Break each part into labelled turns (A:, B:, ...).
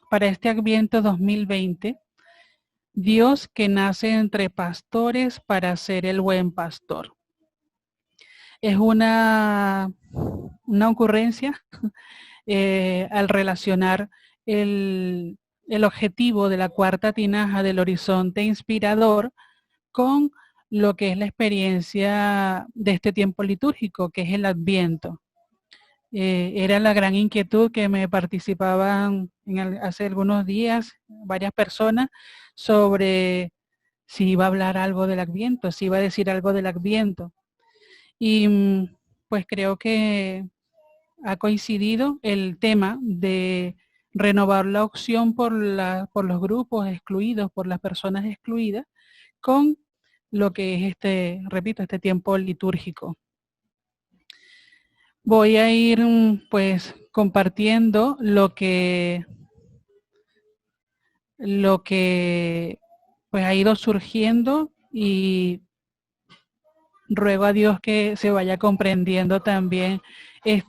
A: para este Adviento 2020, Dios que nace entre pastores para ser el buen pastor. Es una ocurrencia al relacionar el objetivo de la cuarta tinaja del horizonte inspirador con lo que es la experiencia de este tiempo litúrgico, que es el Adviento. Era la gran inquietud que me participaban hace algunos días varias personas sobre si iba a hablar algo del Adviento, si iba a decir algo del Adviento. Y pues creo que ha coincidido el tema de renovar la opción por los grupos excluidos, por las personas excluidas, con lo que es este tiempo litúrgico. Voy a ir pues compartiendo lo que pues ha ido surgiendo, y ruego a Dios que se vaya comprendiendo también este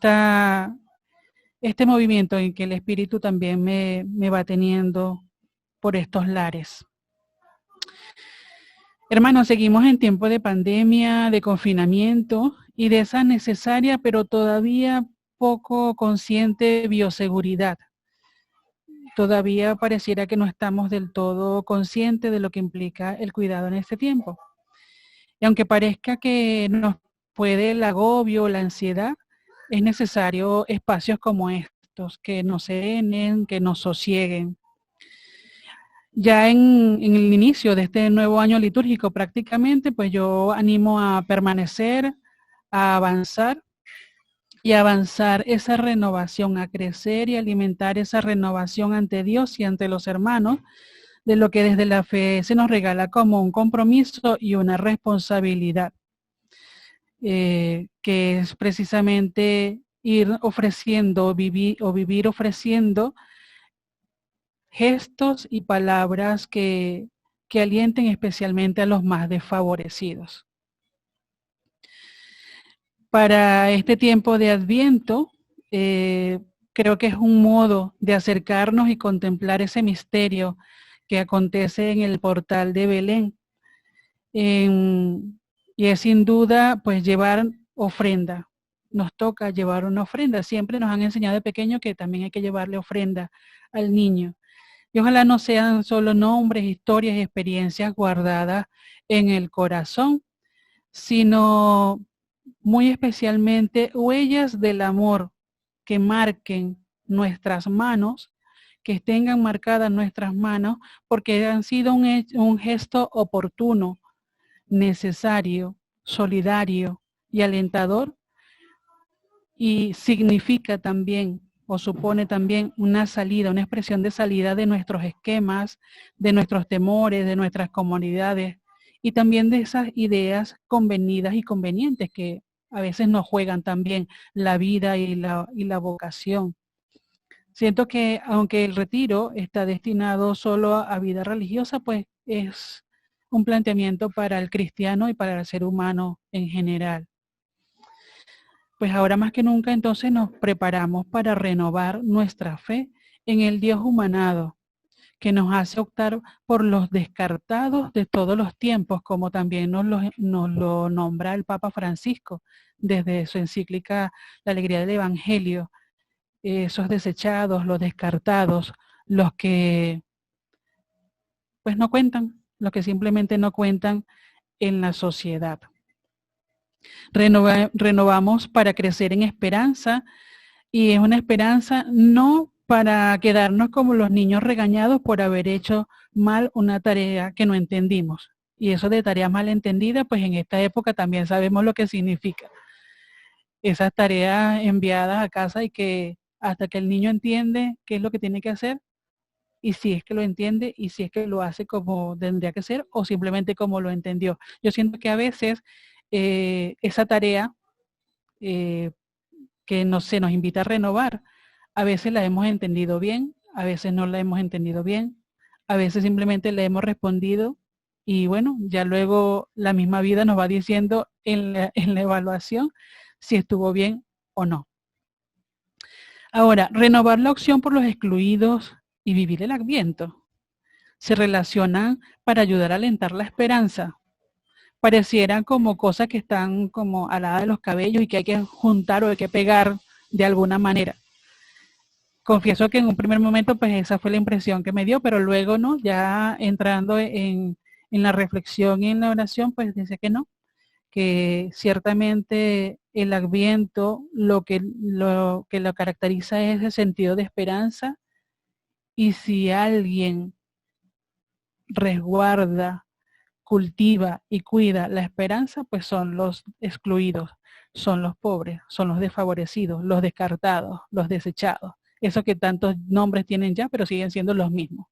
A: movimiento en que el Espíritu también me va teniendo por estos lares. Hermanos, seguimos en tiempo de pandemia, de confinamiento y de esa necesaria pero todavía poco consciente bioseguridad. Todavía pareciera que no estamos del todo conscientes de lo que implica el cuidado en este tiempo. Y aunque parezca que nos puede el agobio, la ansiedad, es necesario espacios como estos, que nos serenen, que nos sosieguen. Ya en el inicio de este nuevo año litúrgico prácticamente, pues yo animo a permanecer, a avanzar y avanzar esa renovación, a crecer y alimentar esa renovación ante Dios y ante los hermanos, de lo que desde la fe se nos regala como un compromiso y una responsabilidad, que es precisamente ir ofreciendo, vivir ofreciendo gestos y palabras que alienten especialmente a los más desfavorecidos. Para este tiempo de Adviento, creo que es un modo de acercarnos y contemplar ese misterio que acontece en el portal de Belén. Y es sin duda, pues, llevar ofrenda. Nos toca llevar una ofrenda. Siempre nos han enseñado de pequeño que también hay que llevarle ofrenda al niño. Y ojalá no sean solo nombres, historias y experiencias guardadas en el corazón, sino muy especialmente huellas del amor que marquen nuestras manos, que tengan marcadas nuestras manos, porque han sido un gesto oportuno, necesario, solidario y alentador, y significa también o supone también una salida, una expresión de salida de nuestros esquemas, de nuestros temores, de nuestras comodidades y también de esas ideas convenidas y convenientes que a veces nos juegan también la vida y la vocación. Siento que aunque el retiro está destinado solo a vida religiosa, pues es un planteamiento para el cristiano y para el ser humano en general. Pues ahora más que nunca entonces nos preparamos para renovar nuestra fe en el Dios humanado, que nos hace optar por los descartados de todos los tiempos, como también nos lo nombra el Papa Francisco desde su encíclica La Alegría del Evangelio. Esos desechados, los descartados, los que pues no cuentan, los que simplemente no cuentan en la sociedad. Renovamos para crecer en esperanza, y es una esperanza no para quedarnos como los niños regañados por haber hecho mal una tarea que no entendimos. Y eso de tarea mal entendida, pues en esta época también sabemos lo que significa. Esas tareas enviadas a casa y que hasta que el niño entiende qué es lo que tiene que hacer, y si es que lo entiende, y si es que lo hace como tendría que ser, o simplemente como lo entendió. Yo siento que a veces esa tarea que se nos invita a renovar, a veces la hemos entendido bien, a veces no la hemos entendido bien, a veces simplemente le hemos respondido y bueno, ya luego la misma vida nos va diciendo en la evaluación si estuvo bien o no. Ahora, renovar la opción por los excluidos y vivir el Adviento. Se relacionan para ayudar a alentar la esperanza. Parecieran como cosas que están como aladas de los cabellos y que hay que juntar o hay que pegar de alguna manera. Confieso que en un primer momento pues esa fue la impresión que me dio, pero luego no, ya entrando en la reflexión y en la oración, pues dice que no, que ciertamente el Adviento lo caracteriza es el sentido de esperanza, y si alguien resguarda, cultiva y cuida la esperanza, pues son los excluidos, son los pobres, son los desfavorecidos, los descartados, los desechados. Esos que tantos nombres tienen ya, pero siguen siendo los mismos.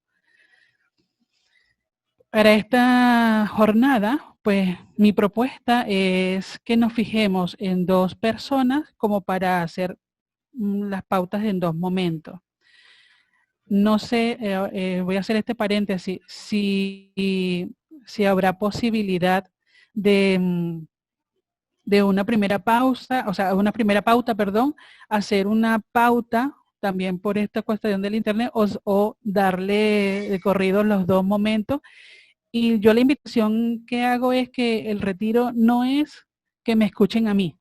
A: Para esta jornada, pues mi propuesta es que nos fijemos en 2 personas como para hacer las pautas en 2 momentos. No sé, voy a hacer este paréntesis, si habrá posibilidad de una primera pausa, o sea, una primera pauta, perdón, hacer una pauta también por esta cuestión del internet o darle de corrido los 2 momentos. Y yo la invitación que hago es que el retiro no es que me escuchen a mí,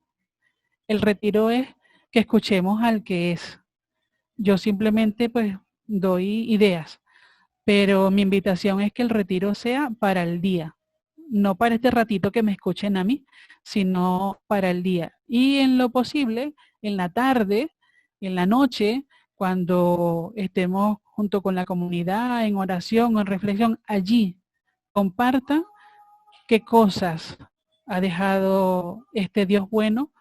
A: el retiro es que escuchemos al que es. Yo simplemente pues doy ideas, pero mi invitación es que el retiro sea para el día, no para este ratito que me escuchen a mí, sino para el día. Y en lo posible, en la tarde, en la noche, cuando estemos junto con la comunidad en oración o en reflexión, allí compartan qué cosas ha dejado este Dios bueno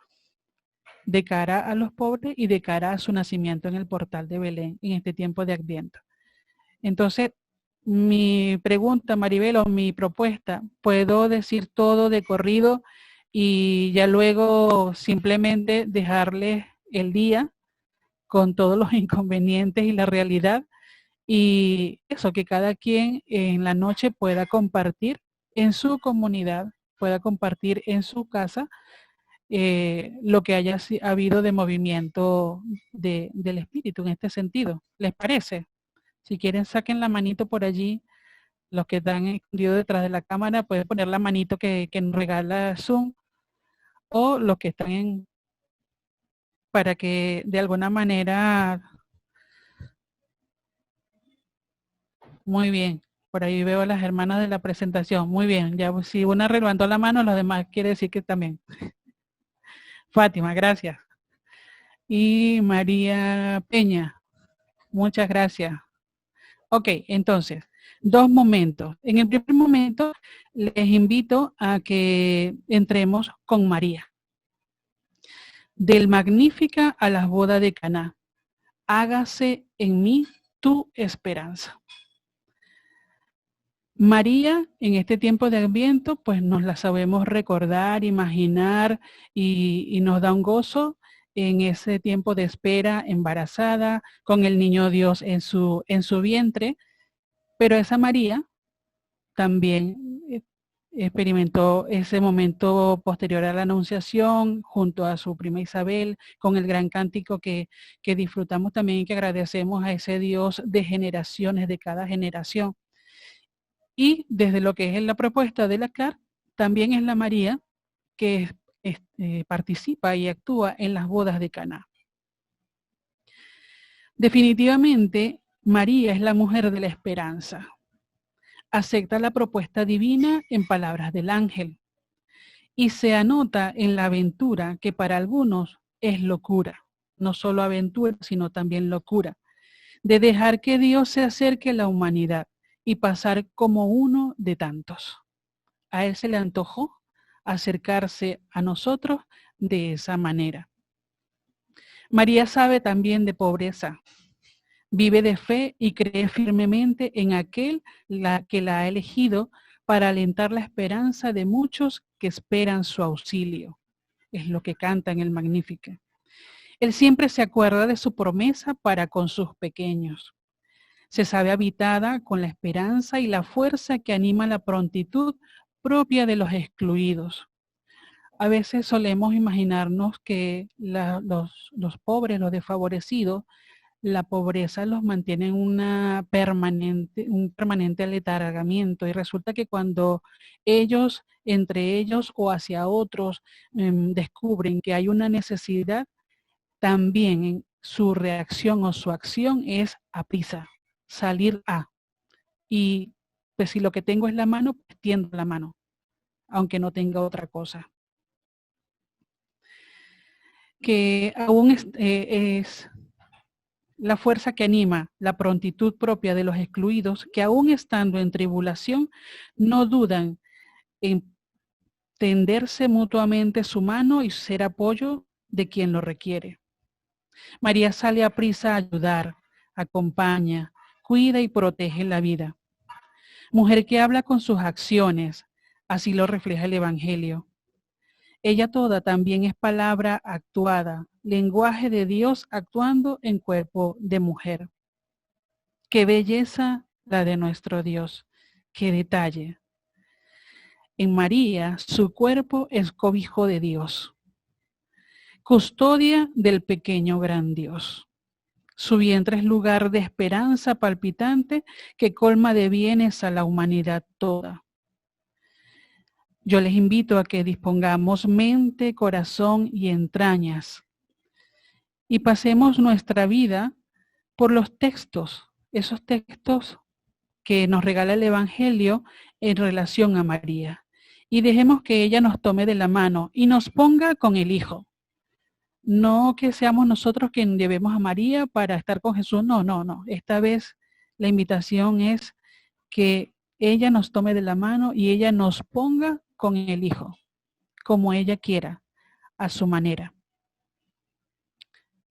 A: de cara a los pobres y de cara a su nacimiento en el portal de Belén en este tiempo de Adviento. Entonces, mi pregunta, Maribel, o mi propuesta, ¿puedo decir todo de corrido y ya luego simplemente dejarles el día con todos los inconvenientes y la realidad? Y eso, que cada quien en la noche pueda compartir en su comunidad, pueda compartir en su casa lo que haya habido de movimiento del espíritu en este sentido. ¿Les parece? Si quieren, saquen la manito por allí. Los que están escondidos detrás de la cámara pueden poner la manito que nos regala Zoom, o los que están para que de alguna manera. Muy bien. Por ahí veo a las hermanas de la presentación. Muy bien. Ya si una levantó la mano, los demás quiere decir que también. Fátima, gracias. Y María Peña, muchas gracias. Ok, entonces, 2 momentos. En el primer momento, les invito a que entremos con María. Del Magnífica a las bodas de Caná. Hágase en mí tu esperanza. María, en este tiempo de Adviento, pues nos la sabemos recordar, imaginar y nos da un gozo en ese tiempo de espera, embarazada, con el niño Dios en su vientre. Pero esa María también experimentó ese momento posterior a la Anunciación junto a su prima Isabel, con el gran cántico que disfrutamos también y que agradecemos a ese Dios de generaciones, de cada generación. Y desde lo que es la propuesta de la CAR, también es la María que participa y actúa en las bodas de Caná. Definitivamente, María es la mujer de la esperanza. Acepta la propuesta divina en palabras del ángel y se anota en la aventura que para algunos es locura, no solo aventura, sino también locura, de dejar que Dios se acerque a la humanidad y pasar como uno de tantos. A él se le antojó acercarse a nosotros de esa manera. María sabe también de pobreza. Vive de fe y cree firmemente en aquel que la ha elegido para alentar la esperanza de muchos que esperan su auxilio. Es lo que canta en el Magnífica. Él siempre se acuerda de su promesa para con sus pequeños. Se sabe habitada con la esperanza y la fuerza que anima la prontitud propia de los excluidos. A veces solemos imaginarnos que los pobres, los desfavorecidos, la pobreza los mantiene en un permanente aletargamiento, y resulta que cuando ellos, entre ellos o hacia otros, descubren que hay una necesidad, también su reacción o su acción es a prisa, salir a. Y pues si lo que tengo es la mano, pues tiendo la mano, aunque no tenga otra cosa. Que aún es la fuerza que anima la prontitud propia de los excluidos, que aún estando en tribulación, no dudan en tenderse mutuamente su mano y ser apoyo de quien lo requiere. María sale a prisa a ayudar, acompaña, cuida y protege la vida. Mujer que habla con sus acciones, así lo refleja el Evangelio. Ella toda también es palabra actuada, lenguaje de Dios actuando en cuerpo de mujer. Qué belleza la de nuestro Dios, qué detalle. En María, su cuerpo es cobijo de Dios, custodia del pequeño gran Dios. Su vientre es lugar de esperanza palpitante que colma de bienes a la humanidad toda. Yo les invito a que dispongamos mente, corazón y entrañas y pasemos nuestra vida por los textos, esos textos que nos regala el Evangelio en relación a María. Y dejemos que ella nos tome de la mano y nos ponga con el Hijo. No que seamos nosotros quien llevemos a María para estar con Jesús. No, no, no. Esta vez la invitación es que ella nos tome de la mano y ella nos ponga con el Hijo, como ella quiera, a su manera.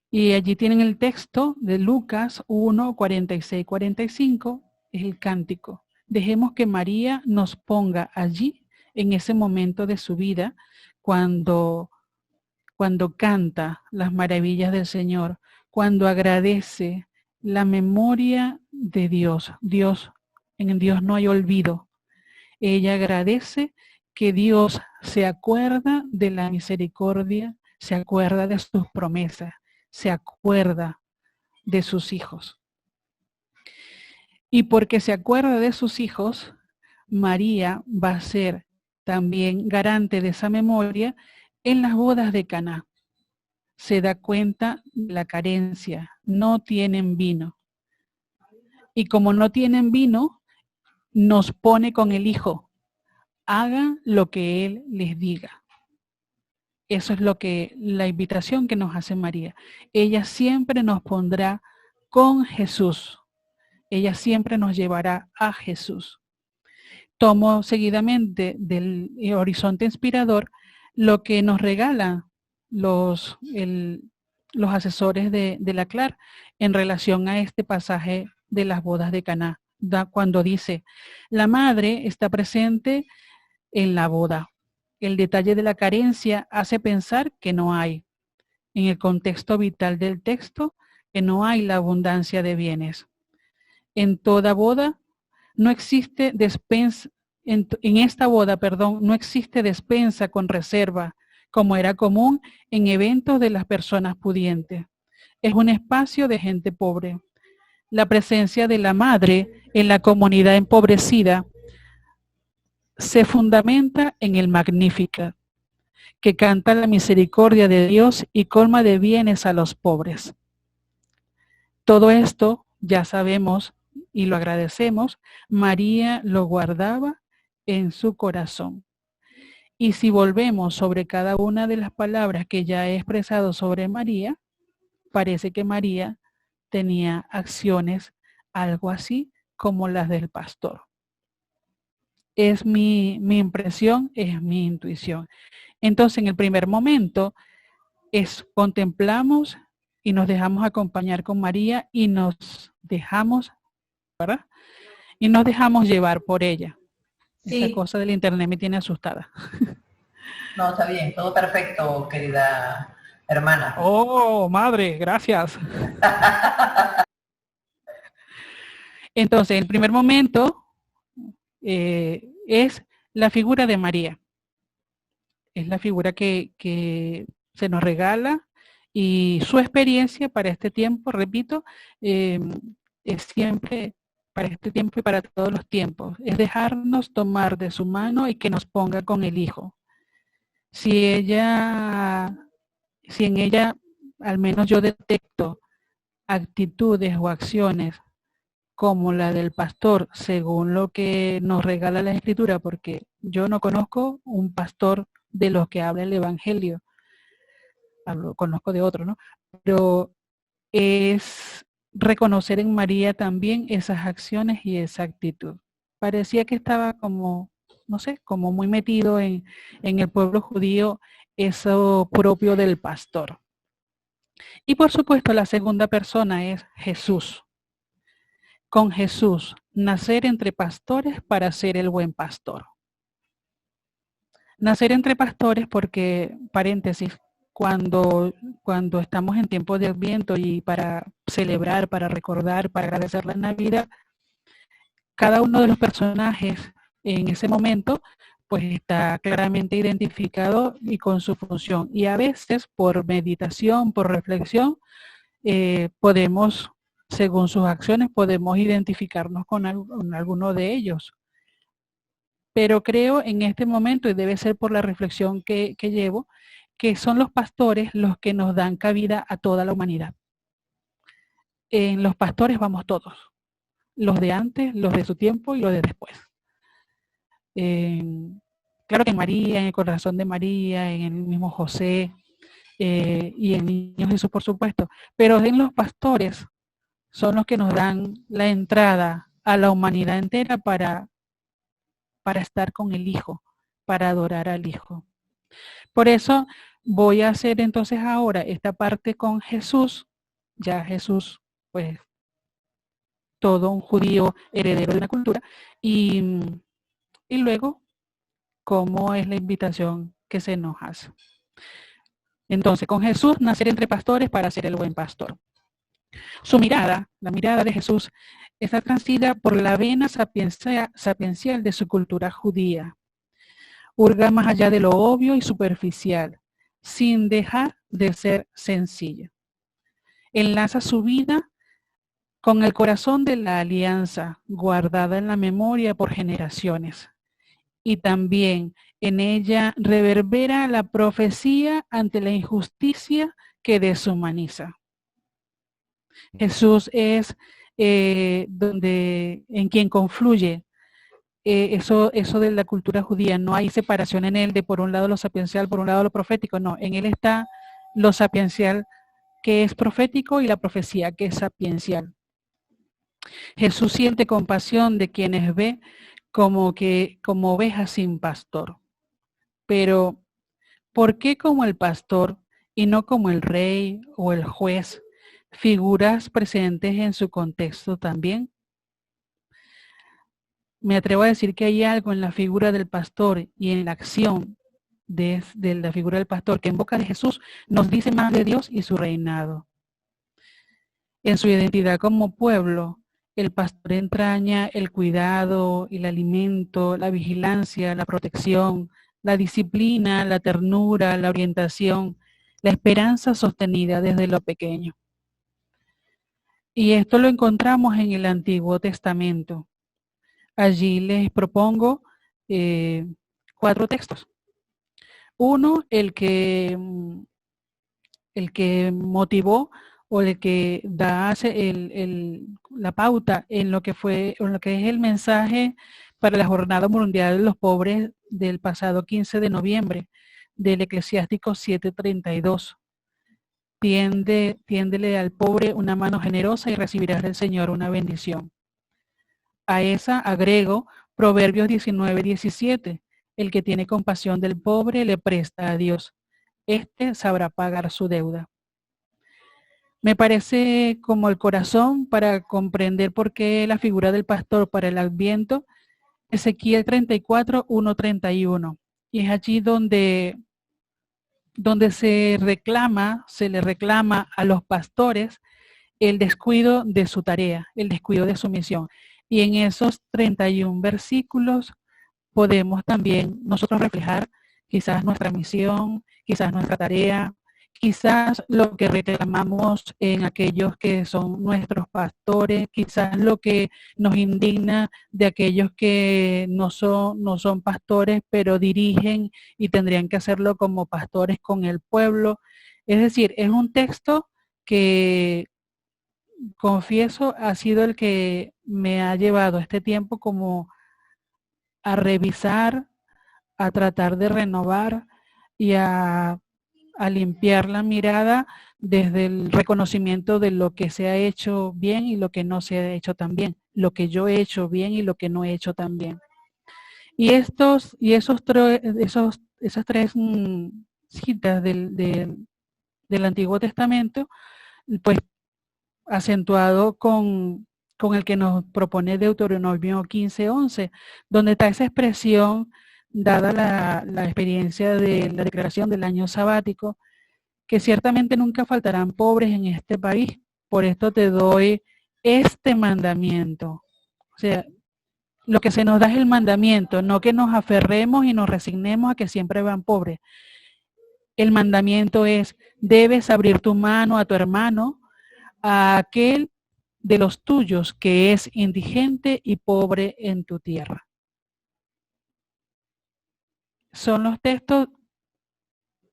A: Y allí tienen el texto de Lucas 1, 46, 45, es el cántico. Dejemos que María nos ponga allí, en ese momento de su vida, cuando canta las maravillas del Señor, cuando agradece la memoria de Dios. En Dios no hay olvido. Ella agradece que Dios se acuerda de la misericordia, se acuerda de sus promesas, se acuerda de sus hijos. Y porque se acuerda de sus hijos, María va a ser también garante de esa memoria en las bodas de Caná. Se da cuenta de la carencia, no tienen vino. Y como no tienen vino, nos pone con el Hijo. Hagan lo que Él les diga. Eso es lo que la invitación que nos hace María. Ella siempre nos pondrá con Jesús. Ella siempre nos llevará a Jesús. Tomo seguidamente del Horizonte Inspirador lo que nos regalan los asesores de la CLAR en relación a este pasaje de las bodas de Caná, cuando dice, la madre está presente en la boda. El detalle de la carencia hace pensar que no hay, en el contexto vital del texto, que no hay la abundancia de bienes. En toda boda no existe despensa, en esta boda, no existe despensa con reserva, como era común en eventos de las personas pudientes. Es un espacio de gente pobre. La presencia de la madre en la comunidad empobrecida se fundamenta en el Magnificat, que canta la misericordia de Dios y colma de bienes a los pobres. Todo esto, ya sabemos y lo agradecemos, María lo guardaba en su corazón. Y si volvemos sobre cada una de las palabras que ya he expresado sobre María, parece que María tenía acciones algo así como las del pastor. Es mi impresión, es mi intuición. Entonces, en el primer momento, contemplamos y nos dejamos acompañar con María y nos dejamos, ¿verdad? Y nos dejamos llevar por ella. Sí. Esa cosa del internet me tiene asustada.
B: No, está bien, todo perfecto, querida hermana.
A: Oh, madre, gracias. Entonces, el primer momento es la figura de María. Es la figura que se nos regala Y su experiencia para este tiempo, repito, es siempre para este tiempo y para todos los tiempos. Es dejarnos tomar de su mano y que nos ponga con el Hijo. Si en ella, al menos yo detecto actitudes o acciones como la del pastor, según lo que nos regala la Escritura, porque yo no conozco un pastor de los que habla el Evangelio, conozco de otro, ¿no? Pero es reconocer en María también esas acciones y esa actitud. Parecía que estaba como, no sé, como muy metido en el pueblo judío, eso propio del pastor. Y por supuesto la segunda persona es Jesús. Con Jesús, nacer entre pastores para ser el buen pastor. Nacer entre pastores porque, paréntesis, cuando estamos en tiempo de Adviento y para celebrar, para recordar, para agradecer la Navidad, cada uno de los personajes en ese momento pues está claramente identificado y con su función. Y a veces por meditación, por reflexión, podemos, según sus acciones, podemos identificarnos con alguno de ellos. Pero creo en este momento, y debe ser por la reflexión que llevo, que son los pastores los que nos dan cabida a toda la humanidad. En los pastores vamos todos, los de antes, los de su tiempo y los de después. Claro que en María, en el corazón de María, en el mismo José y en niño Jesús, por supuesto, pero en los pastores son los que nos dan la entrada a la humanidad entera para estar con el Hijo, para adorar al Hijo. Por eso voy a hacer entonces ahora esta parte con Jesús, ya Jesús, pues todo un judío heredero de una cultura, y luego cómo es la invitación que se nos hace. Entonces, con Jesús, nacer entre pastores para ser el buen pastor. Su mirada, la mirada de Jesús, está transida por la vena sapiencial de su cultura judía. Hurga más allá de lo obvio y superficial, sin dejar de ser sencilla. Enlaza su vida con el corazón de la alianza, guardada en la memoria por generaciones. Y también en ella reverbera la profecía ante la injusticia que deshumaniza. Jesús es en quien confluye eso de la cultura judía. No hay separación en él de por un lado lo sapiencial, por un lado lo profético. No, en él está lo sapiencial que es profético y la profecía que es sapiencial. Jesús siente compasión de quienes ve como ovejas sin pastor. Pero, ¿por qué como el pastor y no como el rey o el juez? Figuras presentes en su contexto también. Me atrevo a decir que hay algo en la figura del pastor y en la acción de la figura del pastor que en boca de Jesús nos dice más de Dios y su reinado. En su identidad como pueblo, el pastor entraña el cuidado, el alimento, la vigilancia, la protección, la disciplina, la ternura, la orientación, la esperanza sostenida desde lo pequeño. Y esto lo encontramos en el Antiguo Testamento. Allí les propongo 4 textos. Uno, el que motivó o el que da la pauta en lo que es el mensaje para la Jornada Mundial de los Pobres del pasado 15 de noviembre, del Eclesiástico 7:32. Tiéndele al pobre una mano generosa y recibirás del Señor una bendición. A esa agrego Proverbios 19:17. El que tiene compasión del pobre le presta a Dios. Este sabrá pagar su deuda. Me parece como el corazón para comprender por qué la figura del pastor para el Adviento, Ezequiel 34:1-31. Y es allí donde se le reclama a los pastores el descuido de su tarea, el descuido de su misión. Y en esos 31 versículos podemos también nosotros reflejar quizás nuestra misión, quizás nuestra tarea, quizás lo que reclamamos en aquellos que son nuestros pastores, quizás lo que nos indigna de aquellos que no son pastores, pero dirigen y tendrían que hacerlo como pastores con el pueblo. Es decir, es un texto que, confieso, ha sido el que me ha llevado este tiempo como a revisar, a tratar de renovar y a limpiar la mirada desde el reconocimiento de lo que se ha hecho bien y lo que no se ha hecho tan bien, lo que yo he hecho bien y lo que no he hecho tan bien. Y esas tres citas del Antiguo Testamento, pues acentuado con el que nos propone Deuteronomio 15:11, donde está esa expresión, dada la experiencia de la declaración del año sabático, que ciertamente nunca faltarán pobres en este país. Por esto te doy este mandamiento. O sea, lo que se nos da es el mandamiento, no que nos aferremos y nos resignemos a que siempre van pobres. El mandamiento es, debes abrir tu mano a tu hermano, a aquel de los tuyos que es indigente y pobre en tu tierra. Son los textos,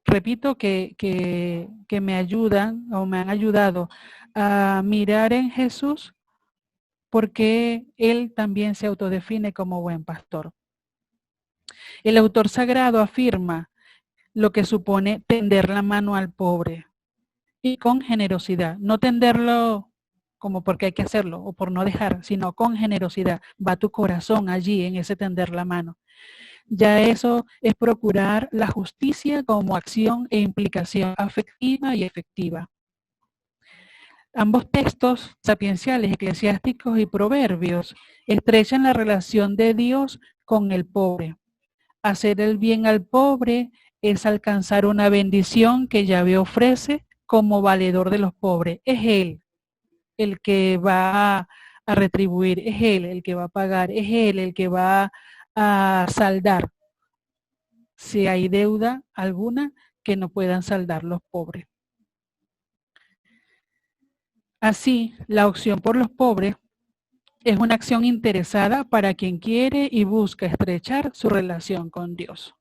A: repito, que me ayudan o me han ayudado a mirar en Jesús, porque Él también se autodefine como buen pastor. El autor sagrado afirma lo que supone tender la mano al pobre y con generosidad, no tenderlo como porque hay que hacerlo o por no dejar, sino con generosidad. Va tu corazón allí en ese tender la mano. Ya eso es procurar la justicia como acción e implicación afectiva y efectiva. Ambos textos sapienciales, eclesiásticos y proverbios estrechan la relación de Dios con el pobre. Hacer el bien al pobre es alcanzar una bendición que Yahvé ofrece como valedor de los pobres. Es Él el que va a retribuir, es Él el que va a pagar, es Él el que va a saldar si hay deuda alguna que no puedan saldar los pobres. Así, la opción por los pobres es una acción interesada para quien quiere y busca estrechar su relación con Dios.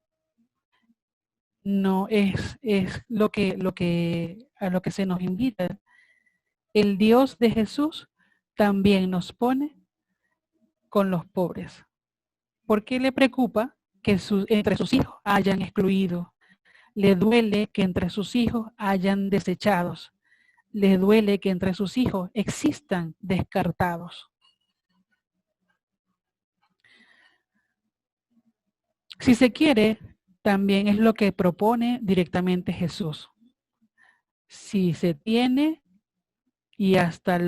A: No es a lo que se nos invita. El Dios de Jesús también nos pone con los pobres. ¿Por qué le preocupa que entre sus hijos hayan excluido? Le duele que entre sus hijos hayan desechados. Le duele que entre sus hijos existan descartados. Si se quiere, también es lo que propone directamente Jesús. Si se tiene y hasta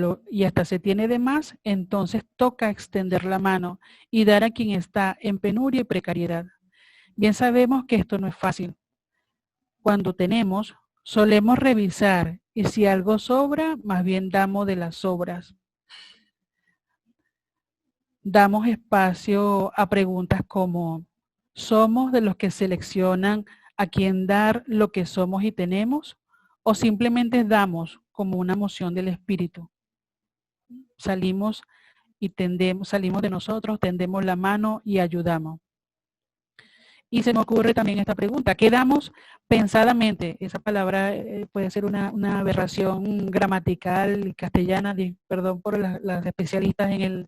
A: se tiene de más, entonces toca extender la mano y dar a quien está en penuria y precariedad. Bien sabemos que esto no es fácil. Cuando tenemos, solemos revisar y si algo sobra, más bien damos de las sobras. Damos espacio a preguntas como, ¿somos de los que seleccionan a quién dar lo que somos y tenemos? ¿O simplemente damos como una moción del espíritu? Salimos de nosotros, tendemos la mano y ayudamos. Y se me ocurre también esta pregunta, ¿qué damos pensadamente? Esa palabra puede ser una aberración gramatical castellana, perdón por las especialistas en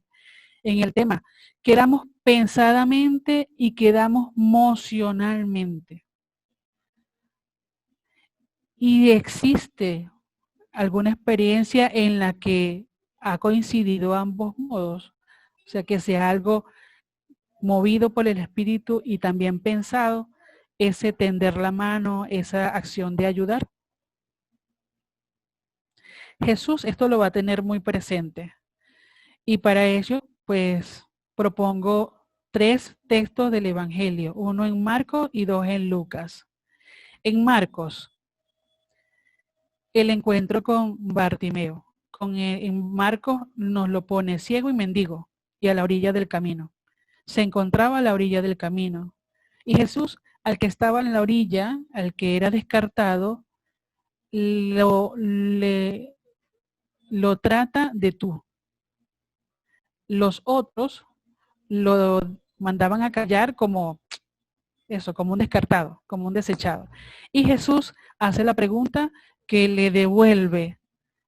A: el tema. ¿Qué damos pensadamente y qué damos emocionalmente? Y existe alguna experiencia en la que ha coincidido ambos modos, o sea, que sea algo movido por el espíritu y también pensado, ese tender la mano, esa acción de ayudar. Jesús esto lo va a tener muy presente y para ello pues propongo 3 textos del Evangelio, uno en Marcos y 2 en Lucas. En Marcos, el encuentro con Bartimeo. En Marcos nos lo pone ciego y mendigo y a la orilla del camino. Se encontraba a la orilla del camino. Y Jesús, al que estaba en la orilla, al que era descartado, lo trata de tú. Los otros lo mandaban a callar como eso, como un descartado, como un desechado. Y Jesús hace la pregunta que le devuelve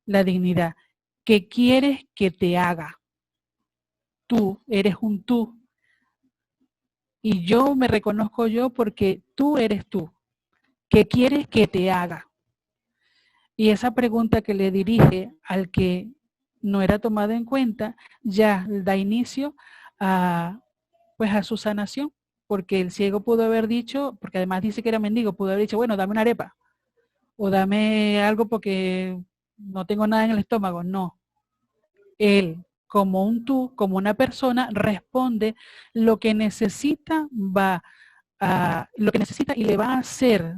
A: la dignidad. ¿Qué quieres que te haga? Tú eres un tú. Y yo me reconozco yo porque tú eres tú. ¿Qué quieres que te haga? Y esa pregunta que le dirige al que no era tomado en cuenta, ya da inicio a, pues a su sanación, porque el ciego pudo haber dicho, porque además dice que era mendigo, pudo haber dicho, bueno, dame una arepa, o dame algo porque no tengo nada en el estómago. No, él, como un tú, como una persona, responde lo que necesita, lo que necesita y le va a hacer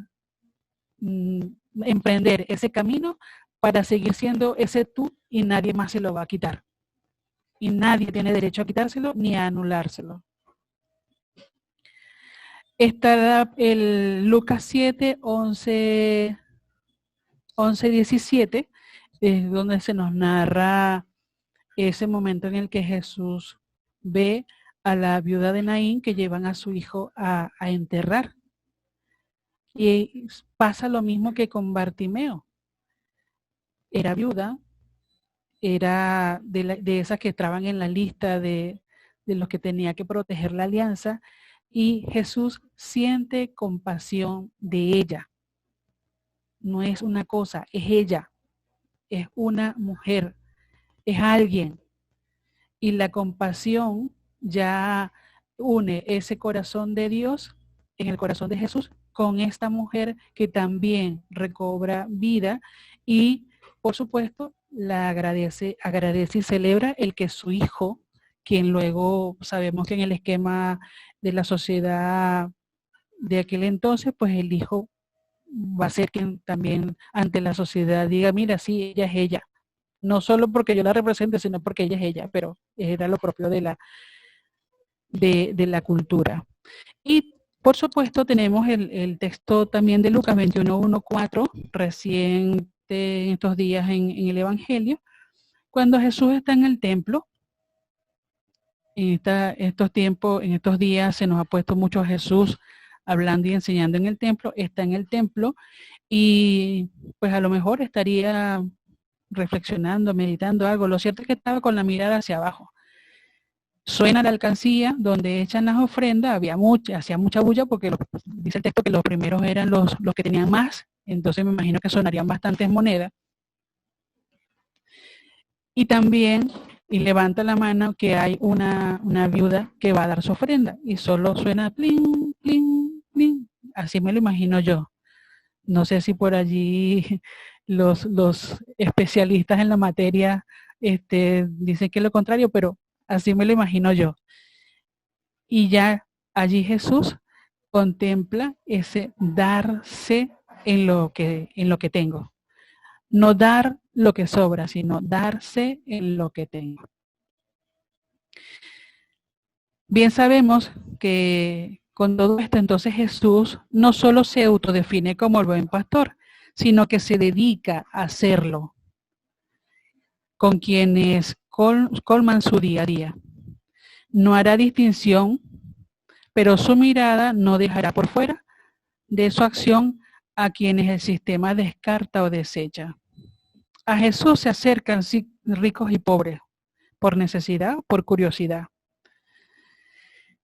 A: emprender ese camino para seguir siendo ese tú y nadie más se lo va a quitar. Y nadie tiene derecho a quitárselo ni a anulárselo. Está el Lucas 7, 11, 17, es donde se nos narra ese momento en el que Jesús ve a la viuda de Naín que llevan a su hijo a enterrar. Y pasa lo mismo que con Bartimeo. Era viuda, era de esas que estaban en la lista de los que tenía que proteger la alianza, y Jesús siente compasión de ella. No es una cosa, es ella, es una mujer, es alguien. Y la compasión ya une ese corazón de Dios en el corazón de Jesús con esta mujer que también recobra vida y, por supuesto, la agradece y celebra el que su hijo, quien luego sabemos que en el esquema de la sociedad de aquel entonces, pues el hijo va a ser quien también ante la sociedad diga, mira, sí, ella es ella. No solo porque yo la represente, sino porque ella es ella, pero era lo propio de la cultura. Y por supuesto tenemos el texto también de Lucas 21:1-4, recién en estos días en el Evangelio, cuando Jesús está en el templo. En estos días se nos ha puesto mucho a Jesús hablando y enseñando en el templo, está en el templo y pues a lo mejor estaría reflexionando, meditando algo. Lo cierto es que estaba con la mirada hacia abajo. Suena la alcancía donde echan las ofrendas, hacía mucha bulla porque dice el texto que los primeros eran los que tenían más, entonces me imagino que sonarían bastantes monedas. Y también levanta la mano que hay una viuda que va a dar su ofrenda y solo suena plin, plin, plin. Así me lo imagino yo. No sé si por allí los especialistas en la materia dicen que es lo contrario, pero así me lo imagino yo. Y ya allí Jesús contempla ese darse en lo que tengo. No dar lo que sobra, sino darse en lo que tengo. Bien sabemos que con todo esto entonces Jesús no solo se autodefine como el buen pastor, sino que se dedica a hacerlo con quienes colman su día a día. No hará distinción, pero su mirada no dejará por fuera de su acción a quienes el sistema descarta o desecha. A Jesús se acercan ricos y pobres, por necesidad, por curiosidad.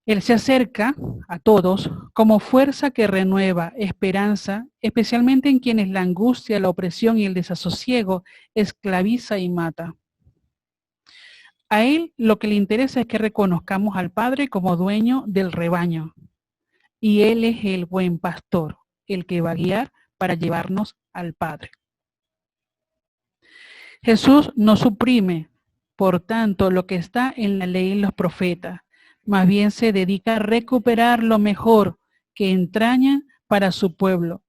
A: Él se acerca a todos como fuerza que renueva esperanza, especialmente en quienes la angustia, la opresión y el desasosiego esclaviza y mata. A él lo que le interesa es que reconozcamos al Padre como dueño del rebaño. Y él es el buen pastor, el que va a guiar para llevarnos al Padre. Jesús no suprime, por tanto, lo que está en la ley y los profetas. Más bien se dedica a recuperar lo mejor que entrañan para su pueblo,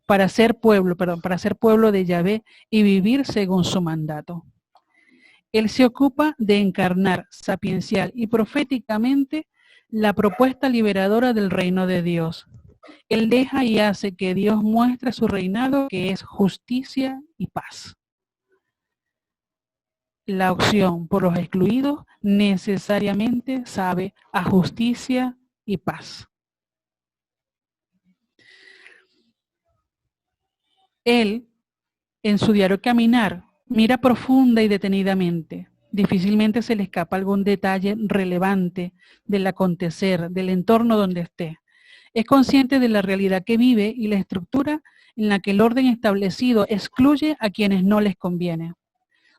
A: para ser pueblo de Yahvé y vivir según su mandato. Él se ocupa de encarnar sapiencial y proféticamente la propuesta liberadora del reino de Dios. Él deja y hace que Dios muestre su reinado, que es justicia y paz. La opción por los excluidos necesariamente sabe a justicia y paz. Él, en su diario caminar, mira profunda y detenidamente. Difícilmente se le escapa algún detalle relevante del acontecer, del entorno donde esté. Es consciente de la realidad que vive y la estructura en la que el orden establecido excluye a quienes no les conviene.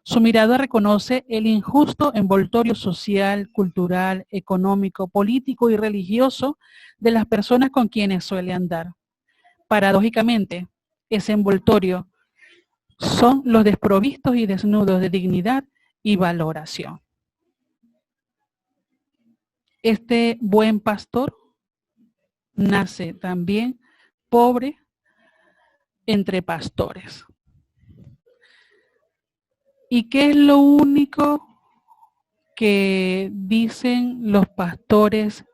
A: Su mirada reconoce el injusto envoltorio social, cultural, económico, político y religioso de las personas con quienes suele andar. Paradójicamente, ese envoltorio son los desprovistos y desnudos de dignidad y valoración. Este buen pastor nace también pobre entre pastores. ¿Y qué es lo único que dicen los pastores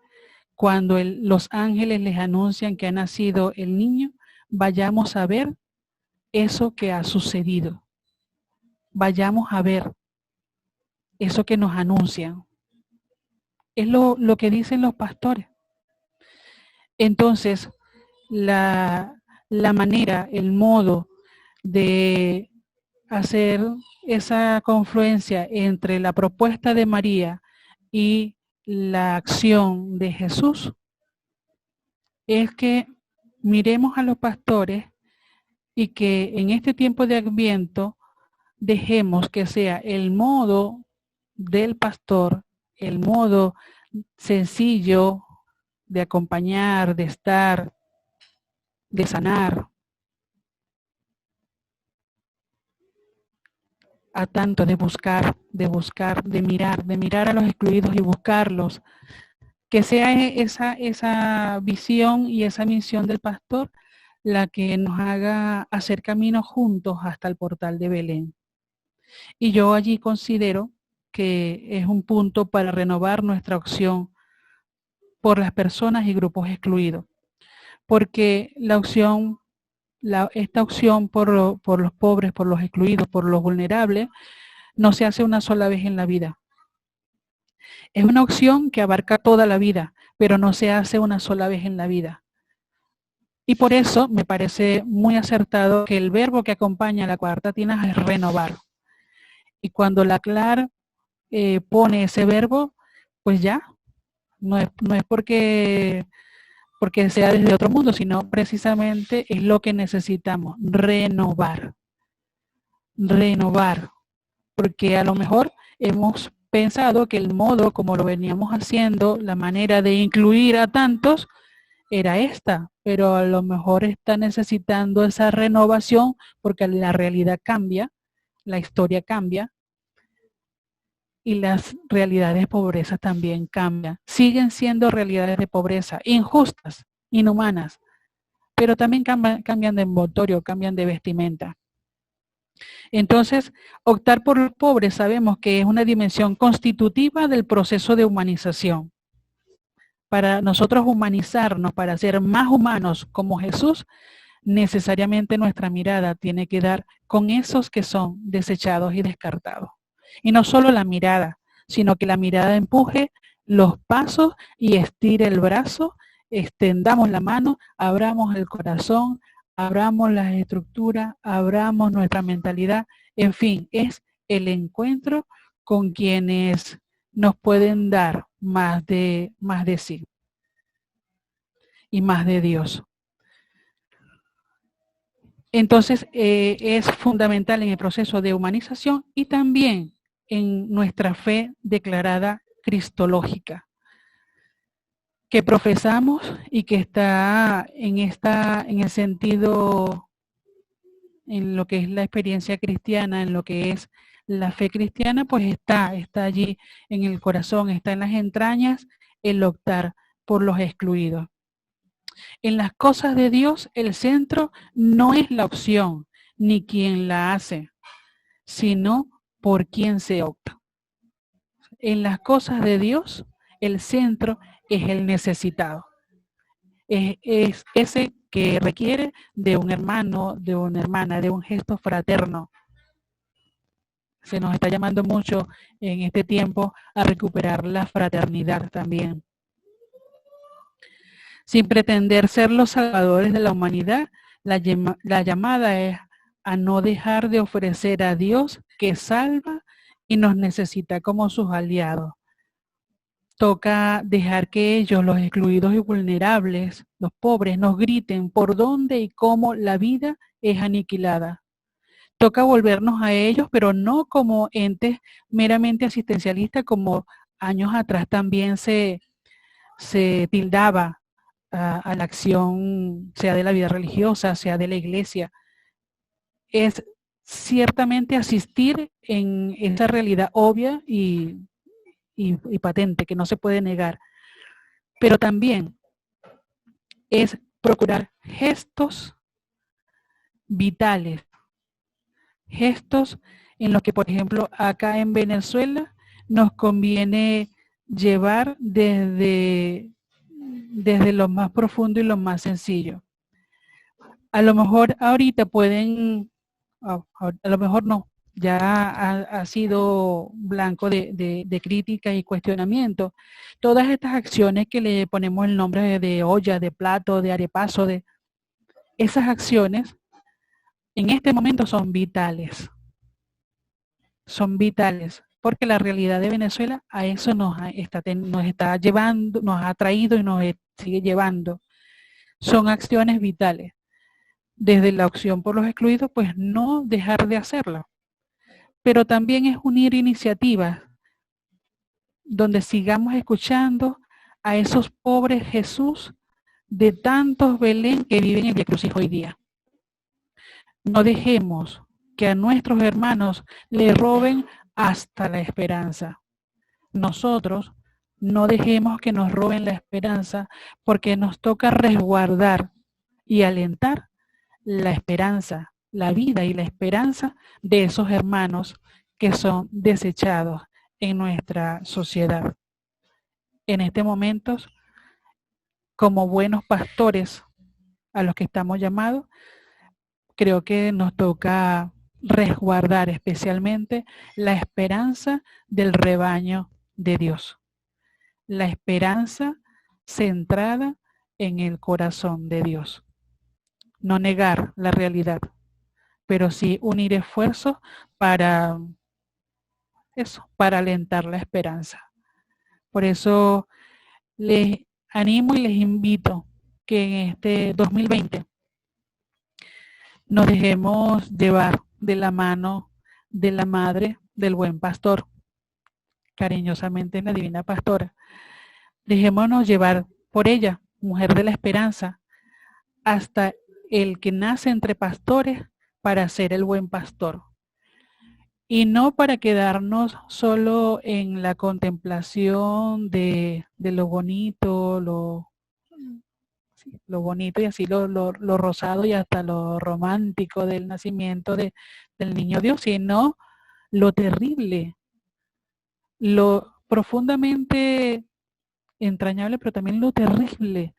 A: cuando los ángeles les anuncian que ha nacido el niño? Vayamos a ver eso que ha sucedido. Vayamos a ver eso que nos anuncian. Es lo que dicen los pastores. Entonces, la manera, el modo de hacer esa confluencia entre la propuesta de María y la acción de Jesús es que miremos a los pastores y que en este tiempo de Adviento dejemos que sea el modo del pastor, el modo sencillo de acompañar, de estar, de sanar, a tanto de buscar, de mirar a los excluidos y buscarlos. Que sea esa visión y esa misión del pastor la que nos haga hacer camino juntos hasta el portal de Belén. Y yo allí considero que es un punto para renovar nuestra opción por las personas y grupos excluidos. Porque esta opción por los pobres, por los excluidos, por los vulnerables, no se hace una sola vez en la vida. Es una opción que abarca toda la vida, pero no se hace una sola vez en la vida. Y por eso me parece muy acertado que el verbo que acompaña a la cuarta tinaja es renovar. Y cuando la CLAR pone ese verbo, pues ya, no es porque sea desde otro mundo, sino precisamente es lo que necesitamos, renovar. Renovar. Porque a lo mejor hemos pensado que el modo como lo veníamos haciendo, la manera de incluir a tantos, era esta, pero a lo mejor está necesitando esa renovación porque la realidad cambia, la historia cambia y las realidades de pobreza también cambian. Siguen siendo realidades de pobreza injustas, inhumanas, pero también cambian de envoltorio, cambian de vestimenta. Entonces, optar por los pobres sabemos que es una dimensión constitutiva del proceso de humanización. Para nosotros humanizarnos, para ser más humanos como Jesús, necesariamente nuestra mirada tiene que dar con esos que son desechados y descartados. Y no solo la mirada, sino que la mirada empuje los pasos y estire el brazo, extendamos la mano, abramos el corazón, abramos las estructuras, abramos nuestra mentalidad. En fin, es el encuentro con quienes nos pueden dar más de sí y más de Dios. Entonces, es fundamental en el proceso de humanización y también en nuestra fe declarada cristológica, que profesamos y que está en el sentido, en lo que es la experiencia cristiana, en lo que es la fe cristiana, pues está allí en el corazón, está en las entrañas el optar por los excluidos. En las cosas de Dios, el centro no es la opción, ni quien la hace, sino por quien se opta. En las cosas de Dios, el centro es el necesitado. es ese que requiere de un hermano, de una hermana, de un gesto fraterno. Se nos está llamando mucho en este tiempo a recuperar la fraternidad también. Sin pretender ser los salvadores de la humanidad, la llamada es a no dejar de ofrecer a Dios que salva y nos necesita como sus aliados. Toca dejar que ellos, los excluidos y vulnerables, los pobres, nos griten por dónde y cómo la vida es aniquilada. Toca volvernos a ellos, pero no como entes meramente asistencialistas, como años atrás también se tildaba a la acción, sea de la vida religiosa, sea de la iglesia. Es ciertamente asistir en esa realidad obvia y patente, que no se puede negar, pero también es procurar gestos vitales, gestos en los que, por ejemplo, acá en Venezuela nos conviene llevar desde lo más profundo y lo más sencillo. A lo mejor ahorita pueden, a lo mejor no, ya ha sido blanco de crítica y cuestionamiento. Todas estas acciones que le ponemos el nombre de olla, de plato, de arepazo, de esas acciones en este momento son vitales. Son vitales, porque la realidad de Venezuela a eso nos está llevando, nos ha traído y nos sigue llevando. Son acciones vitales. Desde la opción por los excluidos, pues no dejar de hacerla. Pero también es unir iniciativas donde sigamos escuchando a esos pobres Jesús de tantos Belén que viven en Vía Crucis hoy día. No dejemos que a nuestros hermanos le roben hasta la esperanza. Nosotros no dejemos que nos roben la esperanza, porque nos toca resguardar y alentar la esperanza, la vida y la esperanza de esos hermanos que son desechados en nuestra sociedad. En este momento, como buenos pastores a los que estamos llamados, creo que nos toca resguardar especialmente la esperanza del rebaño de Dios. La esperanza centrada en el corazón de Dios. No negar la realidad, pero sí unir esfuerzos para eso, para alentar la esperanza. Por eso les animo y les invito que en este 2020 nos dejemos llevar de la mano de la Madre del Buen Pastor, cariñosamente la Divina Pastora. Dejémonos llevar por ella, mujer de la esperanza, hasta el que nace entre pastores para ser el buen pastor. Y no para quedarnos solo en la contemplación de lo bonito, lo bonito y así lo rosado y hasta lo romántico del nacimiento del niño Dios, sino lo terrible, lo profundamente entrañable, pero también lo terrible,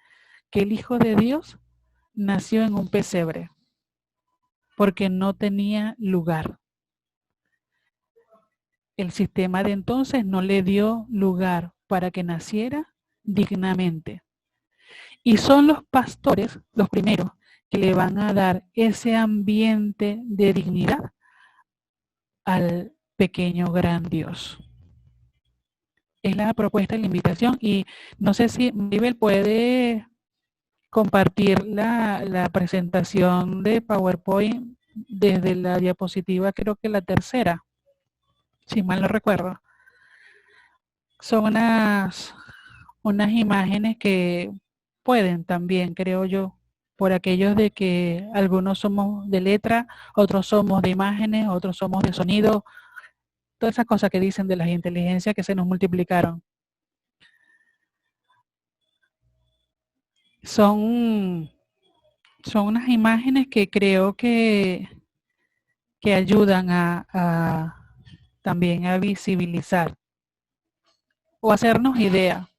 A: que el Hijo de Dios nació en un pesebre, porque no tenía lugar. El sistema de entonces no le dio lugar para que naciera dignamente. Y son los pastores los primeros que le van a dar ese ambiente de dignidad al pequeño gran Dios. Es la propuesta y la invitación, y no sé si Maribel puede compartir la presentación de PowerPoint desde la diapositiva, creo que la tercera, si mal no recuerdo. Son unas imágenes que pueden también, creo yo, por aquellos de que algunos somos de letra, otros somos de imágenes, otros somos de sonido, todas esas cosas que dicen de las inteligencias que se nos multiplicaron. Son unas imágenes que creo que ayudan también a visibilizar o hacernos idea.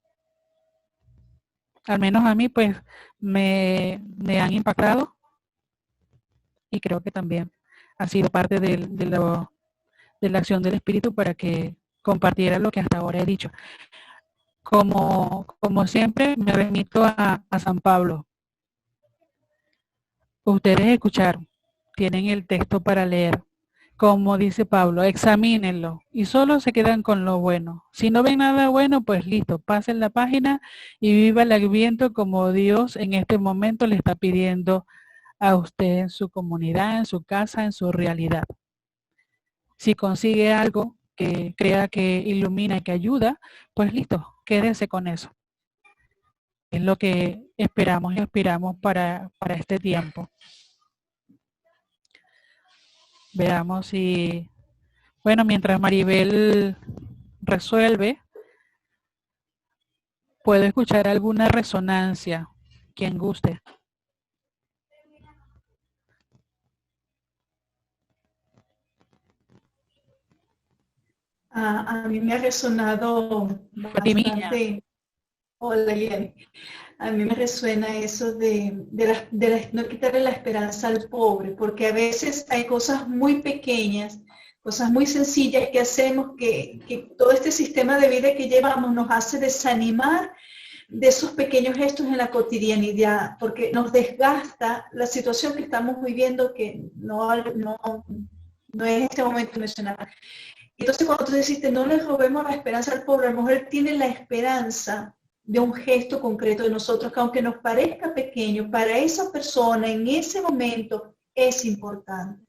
A: Al menos a mí, pues, me han impactado y creo que también ha sido parte de la acción del Espíritu para que compartiera lo que hasta ahora he dicho. Como siempre, me remito a San Pablo. Ustedes escucharon, tienen el texto para leer. Como dice Pablo, examínenlo y solo se quedan con lo bueno. Si no ven nada bueno, pues listo, pasen la página y viva el Adviento como Dios en este momento le está pidiendo a usted en su comunidad, en su casa, en su realidad. Si consigue algo que crea que ilumina y que ayuda, pues listo, quédese con eso. Es lo que esperamos y aspiramos para este tiempo. Veamos si, bueno, mientras Maribel resuelve, puedo escuchar alguna resonancia, quien guste.
C: A mí me ha resonado bastante. Hola, Lilian. A mí me resuena eso de no quitarle la esperanza al pobre, porque a veces hay cosas muy pequeñas, cosas muy sencillas que hacemos que todo este sistema de vida que llevamos nos hace desanimar de esos pequeños gestos en la cotidianidad, porque nos desgasta la situación que estamos viviendo, que no es en este momento mencionar. Entonces cuando tú dijiste, no le robemos la esperanza al pobre, a lo mejor él tiene la esperanza de un gesto concreto de nosotros, que aunque nos parezca pequeño, para esa persona en ese momento es importante.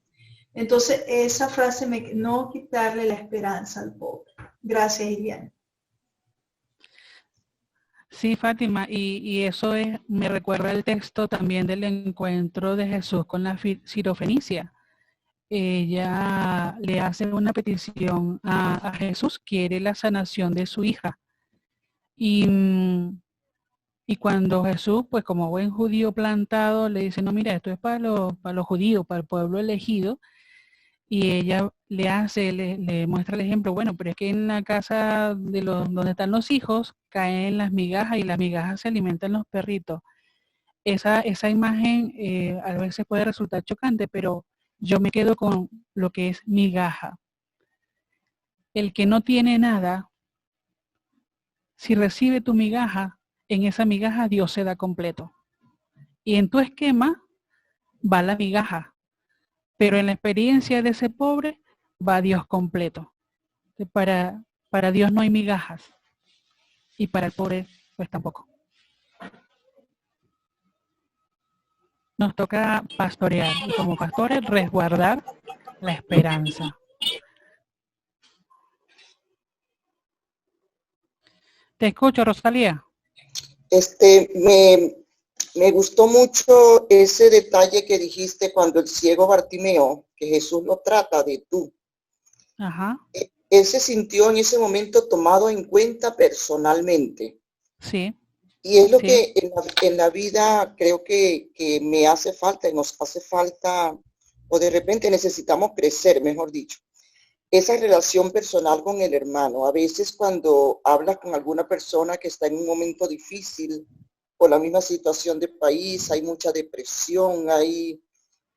C: Entonces esa frase, no quitarle la esperanza al pobre. Gracias, Iriana.
A: Sí, Fátima, y eso me recuerda el texto también del encuentro de Jesús con la sirofenicia. Ella le hace una petición a Jesús, quiere la sanación de su hija. Y cuando Jesús, pues como buen judío plantado, le dice, no, mira, esto es para los judíos, para el pueblo elegido, y ella le muestra el ejemplo, bueno, pero es que en la casa donde están los hijos, caen las migajas y las migajas se alimentan los perritos. Esa imagen a veces puede resultar chocante, pero yo me quedo con lo que es migaja. El que no tiene nada, si recibe tu migaja, en esa migaja Dios se da completo. Y en tu esquema va la migaja, pero en la experiencia de ese pobre va Dios completo. Para Dios no hay migajas y para el pobre pues tampoco. Nos toca pastorear y como pastores resguardar la esperanza. Te escucho, Rosalía.
D: Me gustó mucho ese detalle que dijiste cuando el ciego Bartimeo, que Jesús lo trata de tú.
A: Ajá.
D: Él se sintió en ese momento tomado en cuenta personalmente.
A: Sí.
D: Y es lo que en la vida creo que me hace falta y nos hace falta, o de repente necesitamos crecer, mejor dicho. Esa relación personal con el hermano. A veces cuando hablas con alguna persona que está en un momento difícil, por la misma situación del país, hay mucha depresión, hay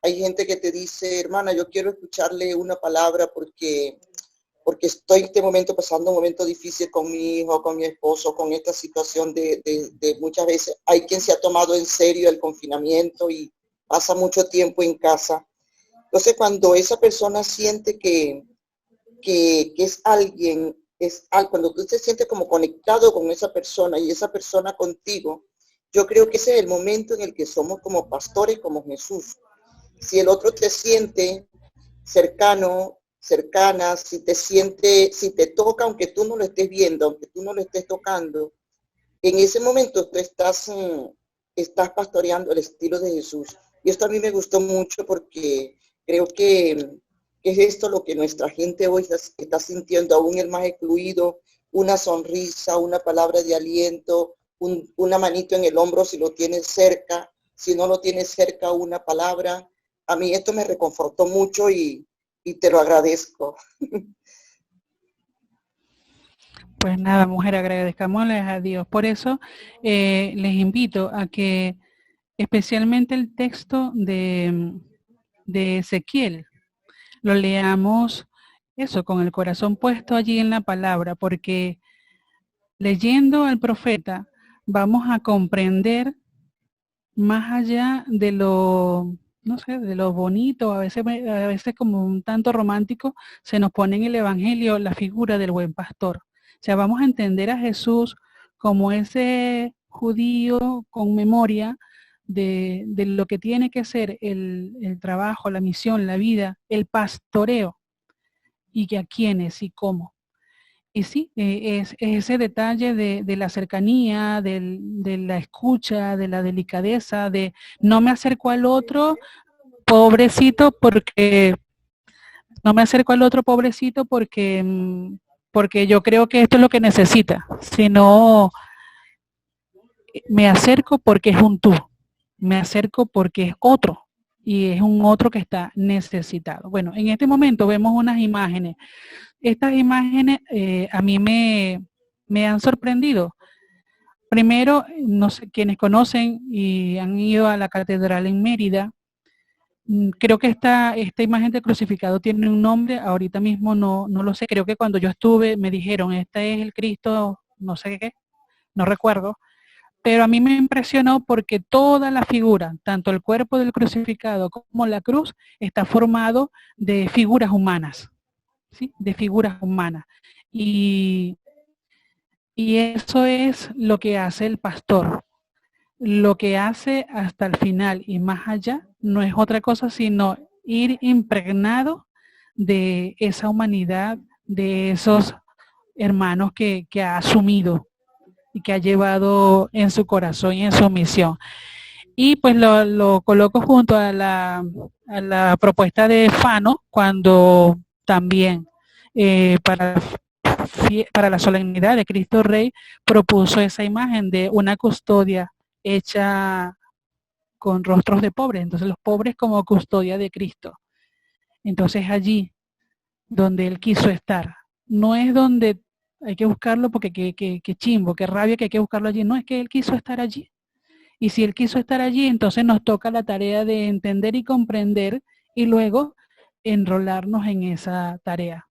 D: gente que te dice, hermana, yo quiero escucharle una palabra porque estoy en este momento pasando un momento difícil con mi hijo, con mi esposo, con esta situación de muchas veces. Hay quien se ha tomado en serio el confinamiento y pasa mucho tiempo en casa. Entonces, cuando esa persona siente que es alguien, cuando tú te sientes como conectado con esa persona y esa persona contigo, yo creo que ese es el momento en el que somos como pastores, como Jesús. Si el otro te siente cercano, cercana, si te toca, aunque tú no lo estés viendo, aunque tú no lo estés tocando, en ese momento tú estás pastoreando el estilo de Jesús. Y esto a mí me gustó mucho porque creo que es esto lo que nuestra gente hoy está sintiendo, aún el más excluido, una sonrisa, una palabra de aliento, una manito en el hombro si lo tienes cerca, si no lo tienes cerca, una palabra. A mí esto me reconfortó mucho y te lo agradezco.
A: Pues nada, mujer, agradezcámosles a Dios. Por eso les invito a que especialmente el texto de Ezequiel. Lo leamos eso, con el corazón puesto allí en la palabra, porque leyendo al profeta vamos a comprender más allá de lo, no sé, de lo bonito, a veces como un tanto romántico, se nos pone en el Evangelio la figura del buen pastor. O sea, vamos a entender a Jesús como ese judío con memoria de lo que tiene que ser el trabajo, la misión, la vida, el pastoreo, y a quiénes y cómo. Y sí, es ese detalle de la cercanía, de la escucha, de la delicadeza, de no me acerco al otro pobrecito porque porque yo creo que esto es lo que necesita, sino me acerco porque es un tú, me acerco porque es otro y es un otro que está necesitado. Bueno, en este momento vemos unas imágenes. Estas imágenes a mí me han sorprendido. Primero, no sé, quienes conocen y han ido a la catedral en Mérida, creo que esta imagen del crucificado tiene un nombre, ahorita mismo no lo sé, creo que cuando yo estuve me dijeron, este es el Cristo, no sé qué, no recuerdo, pero a mí me impresionó porque toda la figura, tanto el cuerpo del crucificado como la cruz, está formado de figuras humanas, ¿sí? De figuras humanas. Y eso es lo que hace el pastor. Lo que hace hasta el final y más allá no es otra cosa sino ir impregnado de esa humanidad, de esos hermanos que ha asumido y que ha llevado en su corazón y en su misión. Y pues lo coloco junto a la propuesta de Fano, cuando también para la solemnidad de Cristo Rey propuso esa imagen de una custodia hecha con rostros de pobres, entonces los pobres como custodia de Cristo. Entonces allí donde Él quiso estar, no es donde hay que buscarlo porque que chimbo, que rabia que hay que buscarlo allí, no, es que Él quiso estar allí. Y si Él quiso estar allí, entonces nos toca la tarea de entender y comprender y luego enrolarnos en esa tarea.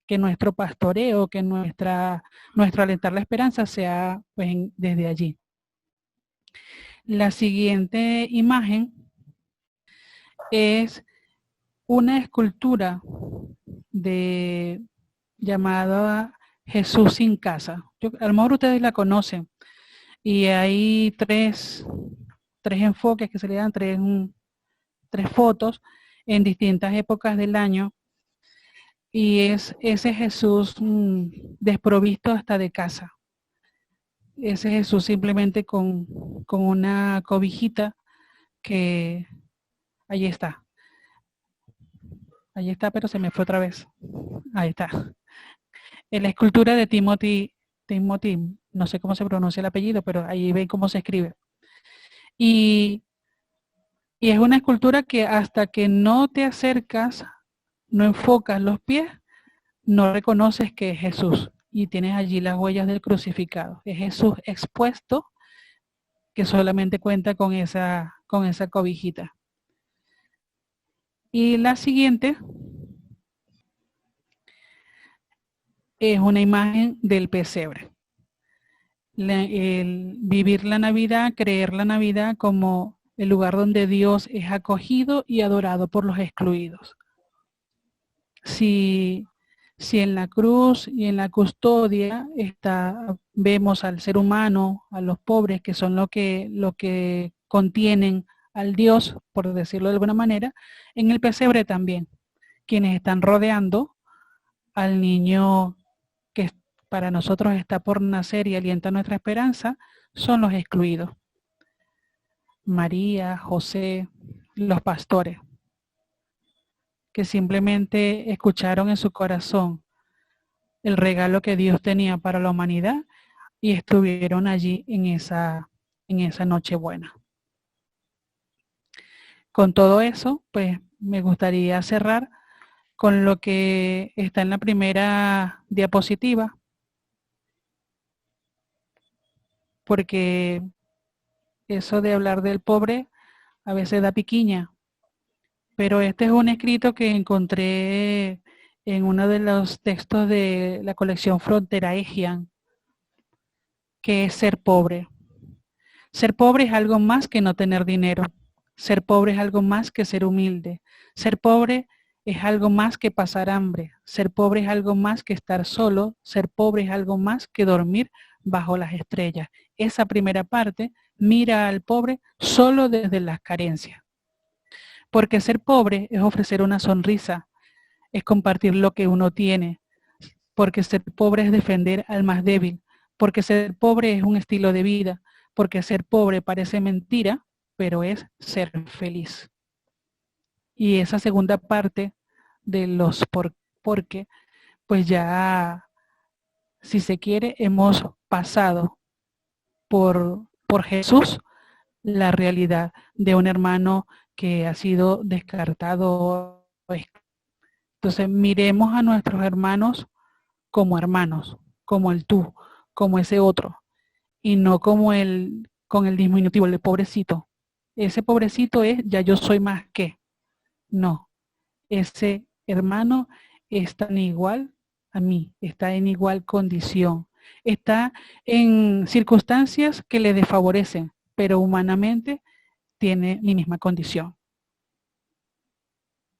A: Que nuestro pastoreo, que nuestro alentar la esperanza sea pues, desde allí. La siguiente imagen es una escultura llamada Jesús sin casa. A lo mejor ustedes la conocen. Y hay tres enfoques que se le dan, tres fotos en distintas épocas del año. Y es ese Jesús desprovisto hasta de casa. Ese Jesús simplemente con una cobijita que ahí está. Ahí está, pero se me fue otra vez. Ahí está. En la escultura de Timothy, no sé cómo se pronuncia el apellido, pero ahí ven cómo se escribe. Y es una escultura que hasta que no te acercas, no enfocas los pies, no reconoces que es Jesús. Y tienes allí las huellas del crucificado. Es Jesús expuesto que solamente cuenta con esa cobijita. Y la siguiente es una imagen del pesebre. El vivir la Navidad, creer la Navidad como el lugar donde Dios es acogido y adorado por los excluidos. Si en la cruz y en la custodia vemos al ser humano, a los pobres, que son lo que contienen al Dios, por decirlo de alguna manera, en el pesebre también, quienes están rodeando al niño que para nosotros está por nacer y alienta nuestra esperanza, son los excluidos. María, José, los pastores, que simplemente escucharon en su corazón el regalo que Dios tenía para la humanidad y estuvieron allí en esa Nochebuena. Con todo eso, pues me gustaría cerrar con lo que está en la primera diapositiva, porque eso de hablar del pobre a veces da piquiña. Pero este es un escrito que encontré en uno de los textos de la colección Frontera Egian, que es ser pobre. Ser pobre es algo más que no tener dinero. Ser pobre es algo más que ser humilde. Ser pobre es algo más que pasar hambre. Ser pobre es algo más que estar solo. Ser pobre es algo más que dormir bajo las estrellas. Esa primera parte mira al pobre solo desde las carencias. Porque ser pobre es ofrecer una sonrisa, es compartir lo que uno tiene. Porque ser pobre es defender al más débil. Porque ser pobre es un estilo de vida. Porque ser pobre parece mentira, pero es ser feliz. Y esa segunda parte de los porque, pues ya, si se quiere, hemos pasado por Jesús la realidad de un hermano que ha sido descartado. Entonces miremos a nuestros hermanos, como el tú, como ese otro, y no como con el diminutivo, el pobrecito. Ese pobrecito es ya yo soy más que. No, ese hermano está en igual a mí, está en igual condición, está en circunstancias que le desfavorecen, pero humanamente tiene mi misma condición.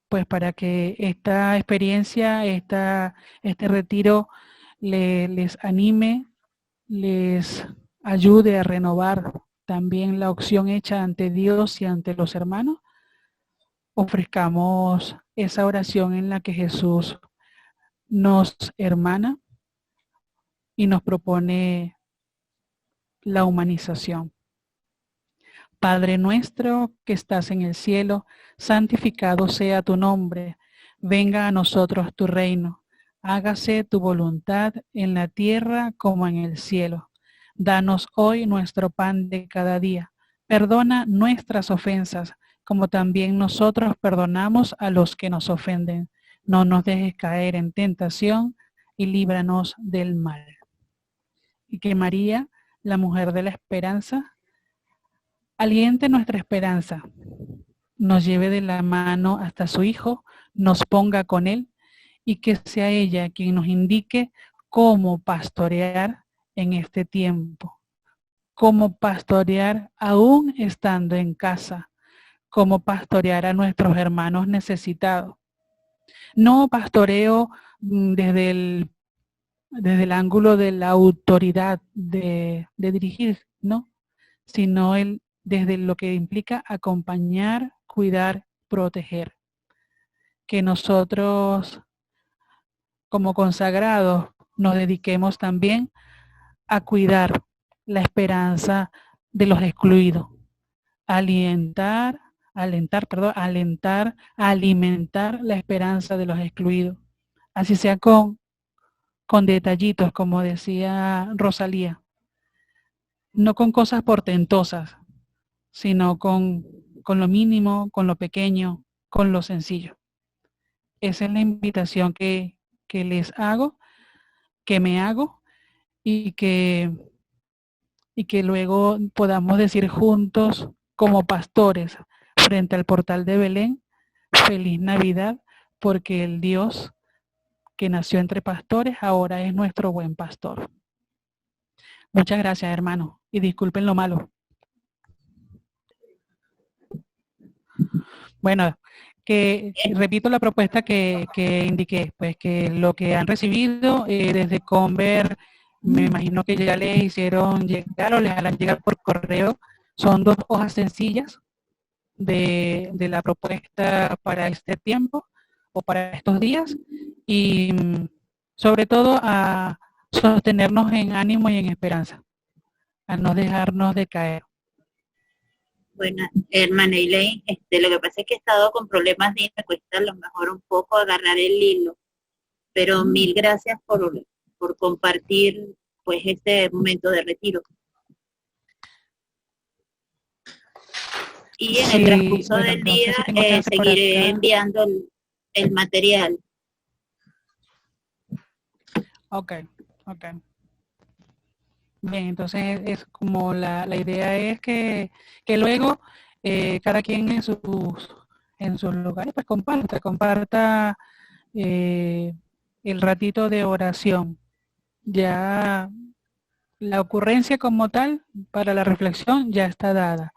A: Pues para que esta experiencia, este retiro les anime, les ayude a renovar también la opción hecha ante Dios y ante los hermanos, ofrezcamos esa oración en la que Jesús nos hermana y nos propone la humanización. Padre nuestro que estás en el cielo, santificado sea tu nombre. Venga a nosotros tu reino. Hágase tu voluntad en la tierra como en el cielo. Danos hoy nuestro pan de cada día. Perdona nuestras ofensas, como también nosotros perdonamos a los que nos ofenden. No nos dejes caer en tentación y líbranos del mal. Y que María, la mujer de la esperanza, aliente nuestra esperanza, nos lleve de la mano hasta su Hijo, nos ponga con Él y que sea ella quien nos indique cómo pastorear en este tiempo, cómo pastorear aún estando en casa, cómo pastorear a nuestros hermanos necesitados. No pastoreo desde el ángulo de la autoridad de dirigir, ¿no? Sino desde lo que implica acompañar, cuidar, proteger. Que nosotros, como consagrados, nos dediquemos también a cuidar la esperanza de los excluidos. Alentar, alimentar la esperanza de los excluidos. Así sea con detallitos, como decía Rosalía. No con cosas portentosas, sino con lo mínimo, con lo pequeño, con lo sencillo. Esa es la invitación que les hago, que me hago y que luego podamos decir juntos como pastores frente al portal de Belén, feliz Navidad, porque el Dios que nació entre pastores ahora es nuestro buen pastor. Muchas gracias, hermano, y disculpen lo malo. Bueno, que repito la propuesta que indiqué, pues que lo que han recibido desde Conver, me imagino que ya les hicieron llegar o les harán llegar por correo, son 2 hojas sencillas de la propuesta para este tiempo o para estos días y sobre todo a sostenernos en ánimo y en esperanza, a no dejarnos de caer.
E: Bueno, hermana Elaine, lo que pasa es que he estado con problemas y me cuesta a lo mejor un poco agarrar el hilo, pero mil gracias por compartir pues este momento de retiro. Y en el transcurso del día seguiré enviando el material.
A: Ok. Bien, entonces es como la idea es que luego cada quien en sus lugares, pues comparta el ratito de oración. Ya la ocurrencia como tal para la reflexión ya está dada,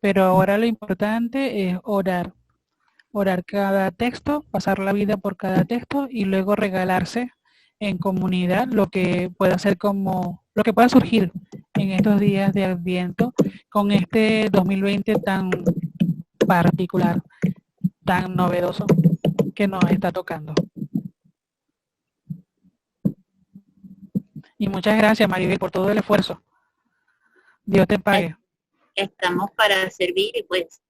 A: pero ahora lo importante es orar cada texto, pasar la vida por cada texto y luego regalarse en comunidad lo que pueda ser como lo que pueda surgir en estos días de Adviento con este 2020 tan particular, tan novedoso que nos está tocando. Y muchas gracias, Maribel, por todo el esfuerzo. Dios te pague.
E: Estamos para servir y pues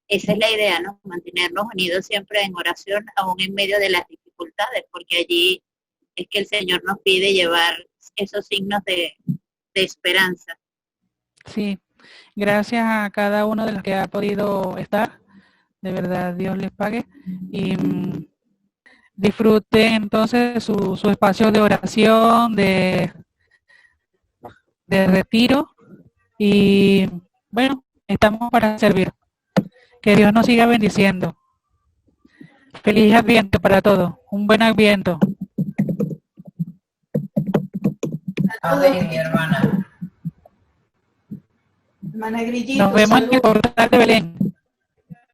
E: esa es la idea, ¿no? Mantenernos unidos siempre en oración, aún en medio de las dificultades, porque allí es que el Señor nos pide llevar esos signos de esperanza.
A: Sí, gracias a cada uno de los que ha podido estar. De verdad, Dios les pague. Y disfruten entonces su espacio de oración, de retiro. Y bueno, estamos para servir. Que Dios nos siga bendiciendo. Feliz Adviento para todos. Un buen Adviento.
B: Amén, mi hermana.
C: Hermana Grillito.
A: Nos vemos en el portal de Belén.